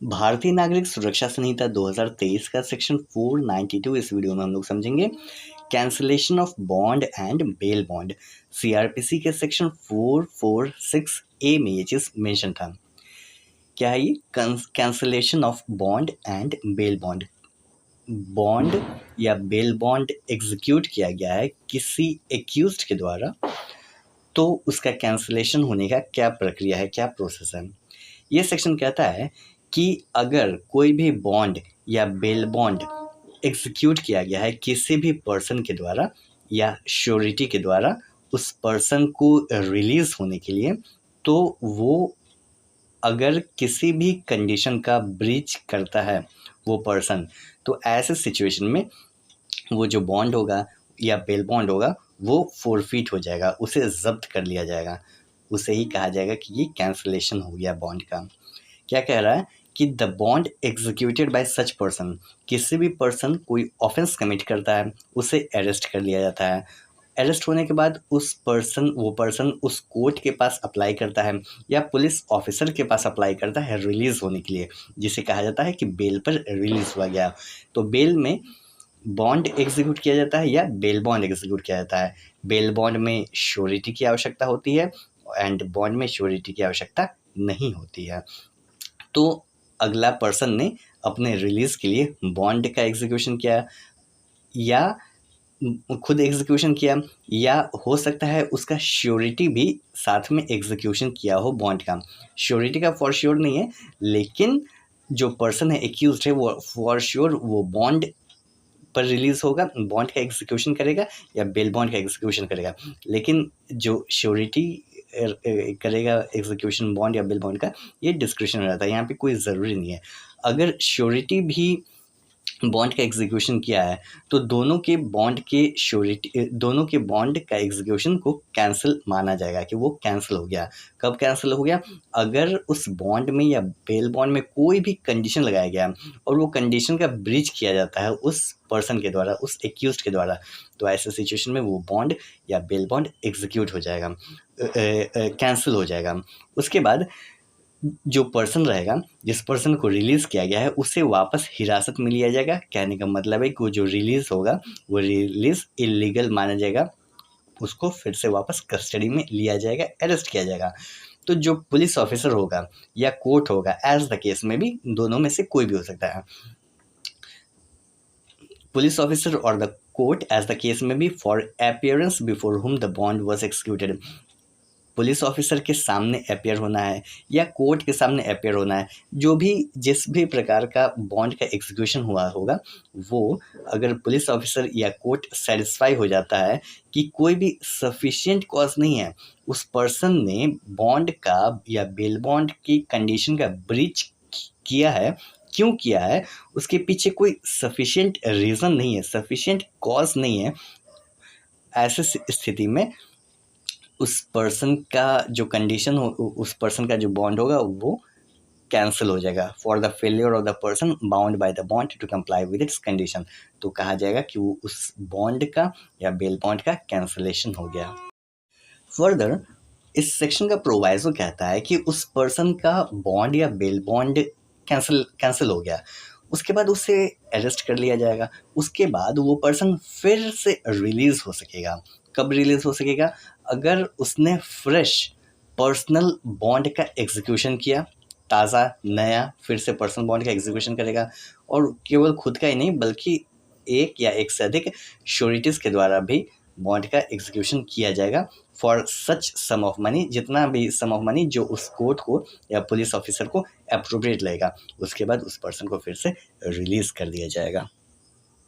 भारतीय नागरिक सुरक्षा संहिता 2023 का सेक्शन 492 इस वीडियो में हम लोग समझेंगे। Cancellation of bond and bail bond, CrPC के सेक्शन 446 ए में ये चीज़ मेंशन था। क्या है ये? Cancellation of bond and bail bond. Bond या बेल बॉन्ड एग्जीक्यूट किया गया है किसी एक्यूज्ड के द्वारा, तो उसका कैंसलेशन होने का क्या प्रक्रिया है, क्या प्रोसेस है। ये सेक्शन कहता है कि अगर कोई भी बॉन्ड या बेल बॉन्ड एग्जीक्यूट किया गया है किसी भी पर्सन के द्वारा या श्योरिटी के द्वारा उस पर्सन को रिलीज होने के लिए, तो वो अगर किसी भी कंडीशन का ब्रीच करता है वो पर्सन, तो ऐसे सिचुएशन में वो जो बॉन्ड होगा या बेल बॉन्ड होगा वो फोरफीट हो जाएगा, उसे जब्त कर लिया जाएगा। उसे ही कहा जाएगा कि ये कैंसलेशन हो गया बॉन्ड का। क्या कह रहा है कि the bond executed by such person, किसी भी पर्सन कोई ऑफेंस कमिट करता है उसे अरेस्ट कर लिया जाता है। अरेस्ट होने के बाद वो पर्सन उस कोर्ट के पास अप्लाई करता है या पुलिस ऑफिसर के पास अप्लाई करता है रिलीज़ होने के लिए, जिसे कहा जाता है कि बेल पर रिलीज़ हुआ गया। तो बेल में बॉन्ड एग्जीक्यूट किया जाता है या बेल बॉन्ड एग्जीक्यूट किया जाता है। बेल बॉन्ड में श्योरिटी की आवश्यकता होती है एंड बॉन्ड में श्योरिटी की आवश्यकता नहीं होती है। तो अगला पर्सन ने अपने रिलीज़ के लिए बॉन्ड का एग्जीक्यूशन किया या खुद एग्जीक्यूशन किया, या हो सकता है उसका श्योरिटी भी साथ में एग्जीक्यूशन किया हो बॉन्ड का। श्योरिटी का फॉर श्योर नहीं है, लेकिन जो पर्सन है एक्यूज्ड है वो फॉर श्योर वो बॉन्ड पर रिलीज होगा, बॉन्ड का एग्जीक्यूशन करेगा या बेल बॉन्ड का एग्जीक्यूशन करेगा। लेकिन जो श्योरिटी करेगा एग्जीक्यूशन बॉन्ड या बेल बॉन्ड का, ये डिस्क्रिप्शन रहता है, यहाँ पे कोई ज़रूरी नहीं है। अगर श्योरिटी भी बॉन्ड का एग्जीक्यूशन किया है तो दोनों के बॉन्ड का एग्जीक्यूशन को कैंसिल माना जाएगा कि वो कैंसिल हो गया। कब कैंसिल हो गया? अगर उस बॉन्ड में या बेल बॉन्ड में कोई भी कंडीशन लगाया गया और वो कंडीशन का ब्रीच किया जाता है उस पर्सन के द्वारा, उस एक्यूज्ड के द्वारा, तो ऐसे सिचुएशन में वो बॉन्ड या बेल बॉन्ड एग्जीक्यूट हो जाएगा, कैंसिल हो जाएगा। उसके बाद जो पर्सन रहेगा, जिस पर्सन को रिलीज़ किया गया है, उसे वापस हिरासत में लिया जाएगा। कहने का मतलब है कि वो जो रिलीज़ होगा वो रिलीज़ इल्लीगल माना जाएगा, उसको फिर से वापस कस्टडी में लिया जाएगा, अरेस्ट किया जाएगा। तो जो पुलिस ऑफिसर होगा या कोर्ट होगा, एज द केस में भी, दोनों में से कोई भी हो सकता है। पुलिस ऑफिसर और the court as the case में भी for appearance before whom the bond was executed, police officer के सामने अपेयर होना है या कोर्ट के सामने अपेयर होना है। जो भी जिस भी प्रकार का बॉन्ड का एग्जीक्यूशन हुआ होगा, वो अगर पुलिस ऑफिसर या कोर्ट सेटिस्फाई हो जाता है कि कोई भी सफिशिएंट कॉज नहीं है, उस पर्सन ने बॉन्ड का या बेल बॉन्ड की कंडीशन का ब्रीच किया है, क्यों किया है, उसके पीछे कोई सफिशिएंट रीज़न नहीं है, सफिशिएंट कॉज नहीं है, ऐसे स्थिति में उस पर्सन का जो कंडीशन हो, उस पर्सन का जो बॉन्ड होगा वो कैंसिल हो जाएगा। For the failure of the person bound by the bond to comply with its condition, तो कहा जाएगा कि वो उस बॉन्ड का या बेल बॉन्ड का कैंसिलेशन हो गया। फर्दर इस सेक्शन का प्रोवाइजो कहता है कि उस पर्सन का बॉन्ड या बेल बॉन्ड कैंसिल हो गया, उसके बाद उसे अरेस्ट कर लिया जाएगा। उसके बाद वो पर्सन फिर से रिलीज़ हो सकेगा। कब रिलीज़ हो सकेगा? अगर उसने फ्रेश पर्सनल बॉन्ड का एग्जीक्यूशन किया, ताज़ा नया फिर से पर्सनल बॉन्ड का एग्जीक्यूशन करेगा, और केवल खुद का ही नहीं बल्कि एक या एक से अधिक श्योरिटीज़ के द्वारा भी बॉन्ड का एग्जीक्यूशन किया जाएगा for such sum of money, जितना भी सम ऑफ मनी जो उस कोर्ट को या पुलिस ऑफिसर को अप्रोप्रिएट लगेगा। उसके बाद उस पर्सन को फिर से रिलीज़ कर दिया जाएगा।